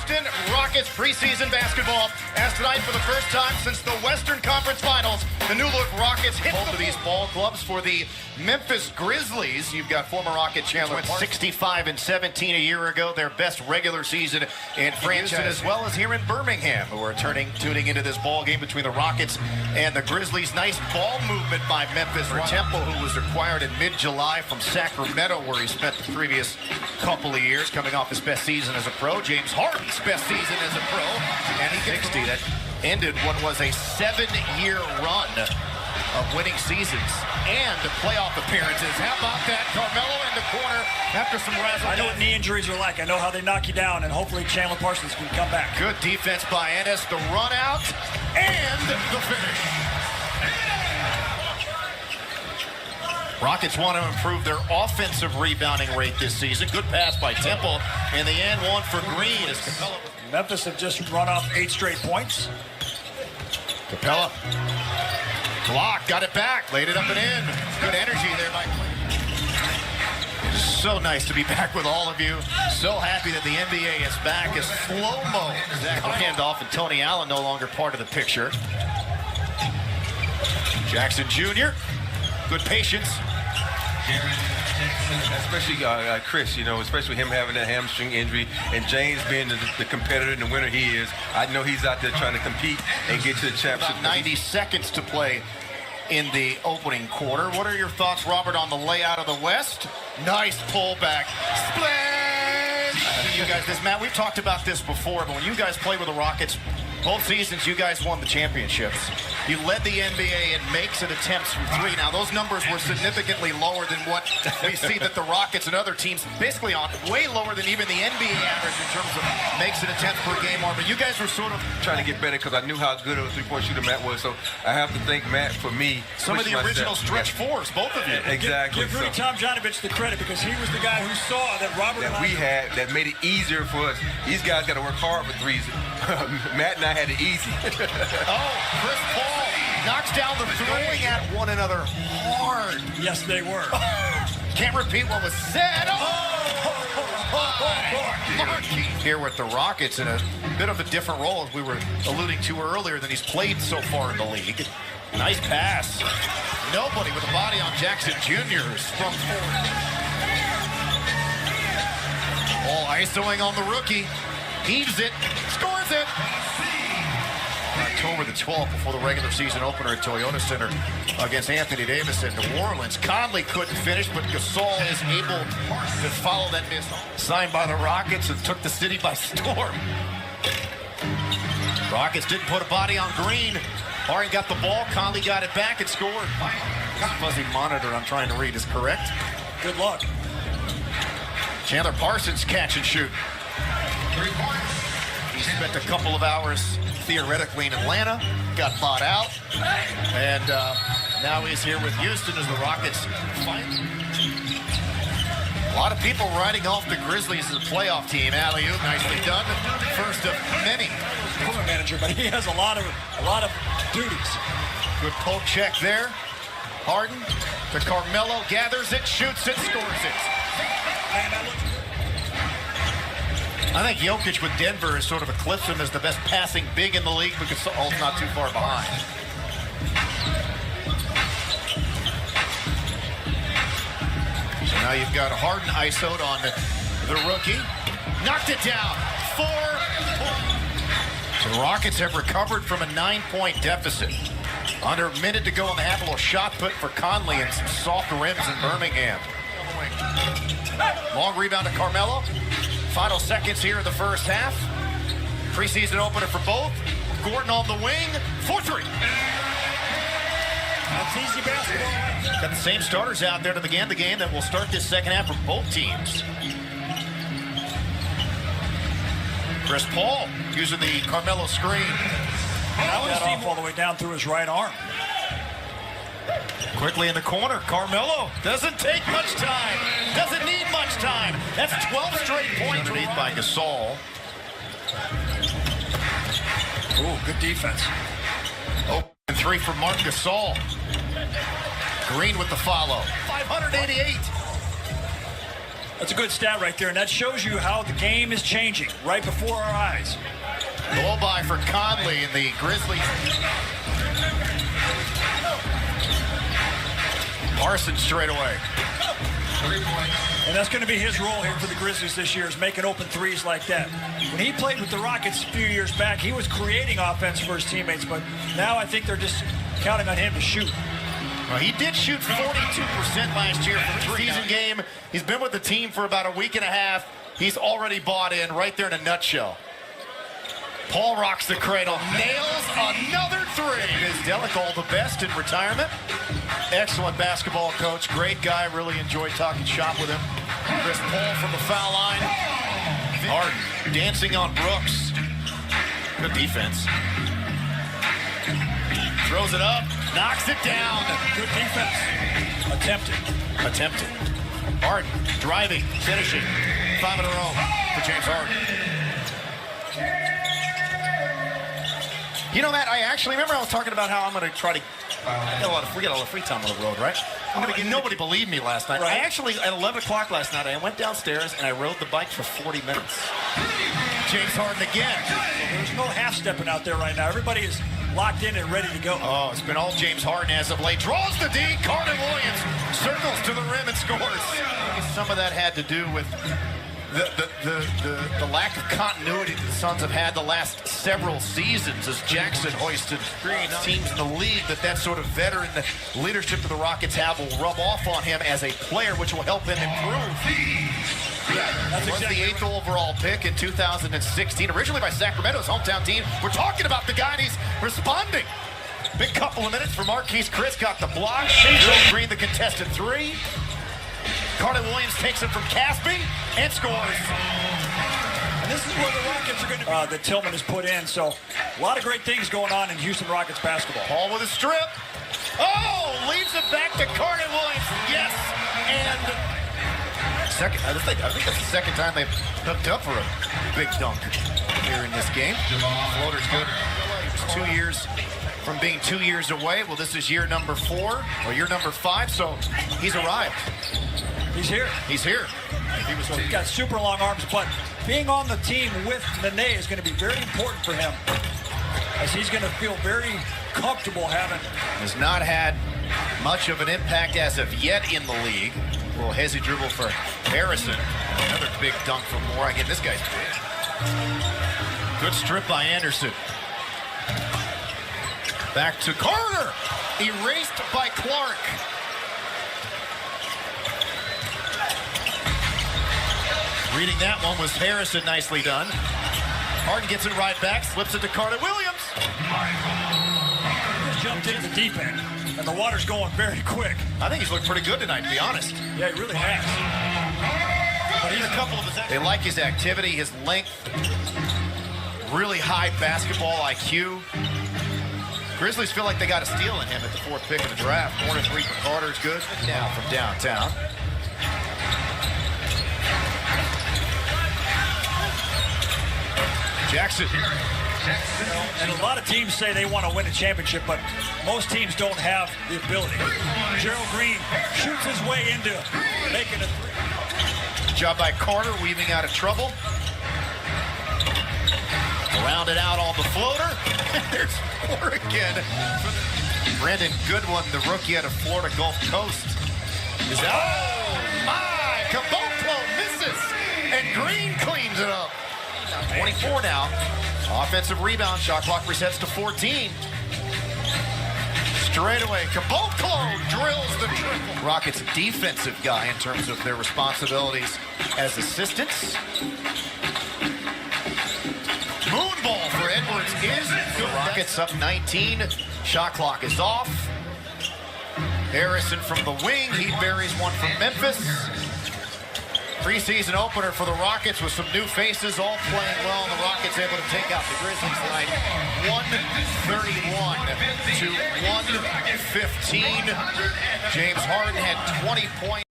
Houston Rockets preseason basketball, as tonight for the first time since the Western Conference Finals, the new-look Rockets hit both of these ball clubs for the Memphis Grizzlies. You've got former Rocket Chandler went 65-17 a year ago, their best regular season in franchise, as well as here in Birmingham, who are tuning into this ball game between the Rockets and the Grizzlies. Nice ball movement by Memphis for Temple, who was acquired in mid-July from Sacramento, where he spent the previous couple of years, coming off his best season as a pro. James Harden's best season as a pro, and he 60 that ended what was a 7-year run of winning seasons and playoff appearances. How about that? Carmelo in the corner after some razzle. I know what knee injuries are like. I know how they knock you down, and hopefully Chandler Parsons can come back. Good defense by Ennis, the run out, and the finish. Rockets want to improve their offensive rebounding rate this season. Good pass by Temple. In the end, one for Green. As Capella. Memphis have just run off 8 straight points. Capella. Block, got it back, laid it up and in. Good energy there by Clay. So nice to be back with all of you. So happy that the NBA is back. As slow-mo handoff, and Tony Allen no longer part of the picture. Jackson Jr., good patience. Especially Chris, you know, especially him having that hamstring injury, and James being the competitor and the winner he is. I know he's out there trying to compete and get to the championship. About 90 seconds to play in the opening quarter. What are your thoughts, Robert, on the layout of the West? Nice pullback. Splash! You guys, Matt, we've talked about this before, but when you guys play with the Rockets, both seasons you guys won the championships. You led the NBA in makes and attempts from 3. Now, those numbers were significantly lower than what we see that the Rockets and other teams basically on, way lower than even the NBA average in terms of makes and attempts per game are. But you guys were sort of trying to get better because I knew how good of a three-point shooter Matt was. So I have to thank Matt for me. Some of the original stretch fours, both of you. Exactly. Give Rudy Tomjanovich the credit because he was the guy who saw that Robert that we had that made it easier for us. These guys got to work hard for threes. Matt and I had it easy. Oh, Chris Paul knocks down the throwing at one another hard. Yes, they were. Can't repeat what was said. Here with the Rockets in a bit of a different role, as we were alluding to earlier, than he's played so far in the league. Nice pass. Nobody with a body on Jackson Jr. sprung forward. All isoing on the rookie. Heaves it, scores it. October the 12th, before the regular season opener at Toyota Center against Anthony Davis in New Orleans. Conley couldn't finish, but Gostou is able to follow that miss. Signed by the Rockets and took the city by storm. Rockets didn't put a body on Green. Harden got the ball, Conley got it back and scored. Fuzzy monitor I'm trying to read is correct. Good luck. Chandler Parsons catch and shoot. He spent a couple of hours theoretically in Atlanta, got bought out, and now he's here with Houston as the Rockets finally. A lot of people writing off the Grizzlies as a playoff team. Alley-oop, nicely done. First of many. Equipment manager, but he has a lot of duties. Good poke check there. Harden to Carmelo, gathers it, shoots it, scores it. I think Jokic with Denver is sort of eclipsed him as the best passing big in the league because Gasol's not too far behind. So now you've got Harden isoed on the rookie. Knocked it down. 4 points. So the Rockets have recovered from a 9-point deficit. Under a minute to go in the half, a little shot put for Conley and some soft rims in Birmingham. Long rebound to Carmelo. Final seconds here in the first half. Preseason opener for both. Gordon on the wing. 4-3. That's easy basketball. Got the same starters out there to begin the game that will start this second half for both teams. Chris Paul using the Carmelo screen. That off all the way down through his right arm. Quickly in the corner, Carmelo doesn't take much time. Doesn't need much time. That's 12 straight points. Underneath by Gasol. Ooh, good defense. Open 3 for Marc Gasol. Green with the follow. 588. That's a good stat right there, and that shows you how the game is changing right before our eyes. Blow by for Conley and the Grizzlies. Parsons straight away. And that's going to be his role here for the Grizzlies this year, is making open threes like that. When he played with the Rockets a few years back, he was creating offense for his teammates, but now I think they're just counting on him to shoot. Well, he did shoot 42% last year for the season game. He's been with the team for about a week and a half. He's already bought in right there in a nutshell. Paul rocks the cradle, nails another three. Is Delic all the best in retirement? Excellent basketball coach, great guy. Really enjoyed talking shop with him. Chris Paul from the foul line. Harden dancing on Brooks. Good defense. Throws it up, knocks it down. Good defense. Attempted. Harden driving, finishing. 5 in a row for James Harden. You know, Matt, I actually remember I was talking about how I'm going to try to get a lot of free time on the road, right? Nobody believed me last night. Right. I actually, at 11 o'clock last night, I went downstairs and I rode the bike for 40 minutes. James Harden again. There's no half-stepping out there right now. Everybody is locked in and ready to go. Oh, it's been all James Harden as of late. Draws the D. Carter Williams circles to the rim and scores. Some of that had to do with the lack of continuity that the Suns have had the last several seasons as Jackson hoisted teams in the league. That sort of veteran leadership that the Rockets have will rub off on him as a player, which will help him improve. That's Was exactly the 8th overall pick in 2016, originally by Sacramento's hometown team. We're talking about the guy, and he's responding. Big couple of minutes for Marquise Chris, got the block. Joe Green, the contested three. Carter Williams takes it from Caspi and scores. And this is where the Rockets are going to be. That Tillman has put in, so a lot of great things going on in Houston Rockets basketball. Paul with a strip. Oh, leaves it back to Carter Williams. Yes, and I think that's the second time they've hooked up for a big dunk here in this game. Floater's good. It was 2 years from being 2 years away. Well, this is year number 4 or year number 5, so he's arrived. He's here. He's here. He's got super long arms, but being on the team with Nene is going to be very important for him, as he's going to feel very comfortable having. Has not had much of an impact as of yet in the league. A little hezzy dribble for Harrison. Another big dunk for Moore. Again, this guy's big. Good strip by Anderson. Back to Carter. Erased by Clark. Reading that one was Harrison, nicely done. Harden gets it right back, slips it to Carter Williams. He jumped into the deep end, and the water's going very quick. I think he's looked pretty good tonight, to be honest. Yeah, he really has. But he's a couple of his. They like his activity, his length, really high basketball IQ. Grizzlies feel like they got a steal in him at the 4th pick of the draft. 4-3 for Carter is good. Now from downtown. Jackson. And a lot of teams say they want to win a championship, but most teams don't have the ability. Gerald Green shoots his way into making a three. Good job by Carter, weaving out of trouble. Rounded out on the floater. There's four again. Brandon Goodwin, the rookie out of Florida Gulf Coast, is out. Oh my! Caboclo misses, and Green cleans it up. 24 now. Offensive rebound. Shot clock resets to 14. Straight away, Caboclo drills the triple. Rockets defensive guy in terms of their responsibilities as assistants. Moonball for Edwards is good. Rockets up 19. Shot clock is off. Harrison from the wing. He buries one from Memphis. Preseason opener for the Rockets with some new faces all playing well. And the Rockets able to take out the Grizzlies tonight 131 to 115. James Harden had 20 points.